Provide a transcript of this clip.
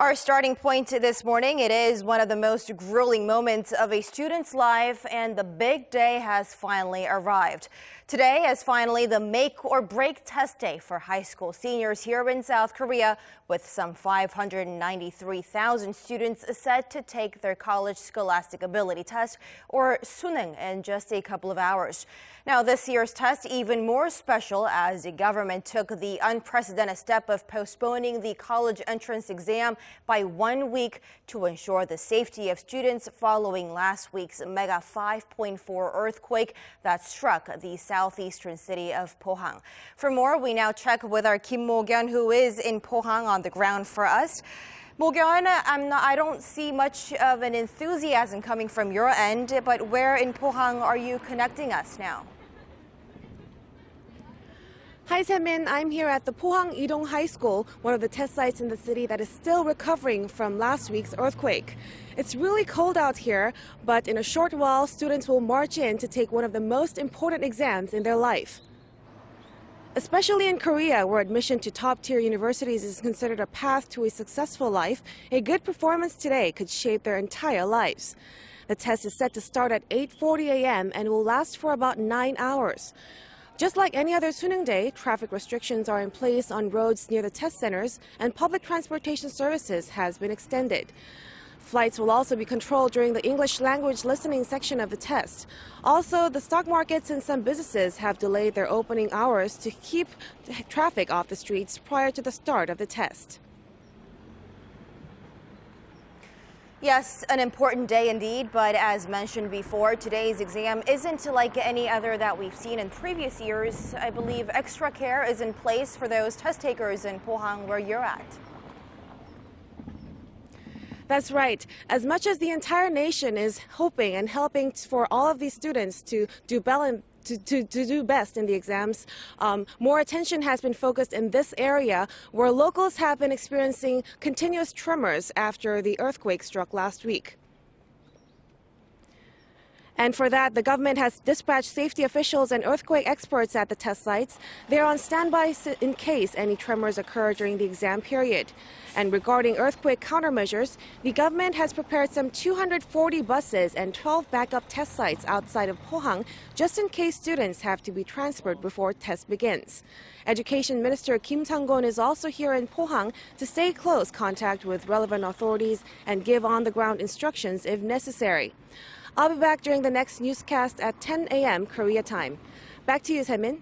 Our starting point this morning, it is one of the most grueling moments of a student's life, and the big day has finally arrived. Today is finally the make or break test day for high school seniors here in South Korea, with some 593,000 students set to take their College Scholastic Ability Test, or Suneung, in just a couple of hours. Now, this year's test even more special as the government took the unprecedented step of postponing the college entrance exam by 1 week to ensure the safety of students following last week's mega 5.4 earthquake that struck the southeastern city of Pohang. For more, we now check with our Kim Mok-yeon, who is in Pohang on the ground for us. Mok-yeon, I don't see much of an enthusiasm coming from your end, but where in Pohang are you connecting us now? Hi, Taemin. I'm here at the Pohang Arirang High School, one of the test sites in the city that is still recovering from last week's earthquake. It's really cold out here, but in a short while, students will march in to take one of the most important exams in their life. Especially in Korea, where admission to top-tier universities is considered a path to a successful life, a good performance today could shape their entire lives. The test is set to start at 8:40 a.m. and will last for about 9 hours. Just like any other Suneung day, traffic restrictions are in place on roads near the test centers, and public transportation services has been extended. Flights will also be controlled during the English language listening section of the test. Also, the stock markets and some businesses have delayed their opening hours to keep traffic off the streets prior to the start of the test. Yes, an important day indeed, but as mentioned before, today's exam isn't like any other that we've seen in previous years. I believe extra care is in place for those test takers in Pohang where you're at. That's right. As much as the entire nation is hoping and helping for all of these students to do best in the exams, more attention has been focused in this area where locals have been experiencing continuous tremors after the earthquake struck last week. And for that, the government has dispatched safety officials and earthquake experts at the test sites. They're on standby in case any tremors occur during the exam period. And regarding earthquake countermeasures, the government has prepared some 240 buses and 12 backup test sites outside of Pohang, just in case students have to be transferred before test begins. Education Minister Kim Mok-yeon is also here in Pohang to stay close contact with relevant authorities and give on-the-ground instructions if necessary. I'll be back during the next newscast at 10 a.m. Korea time. Back to you, Taemin.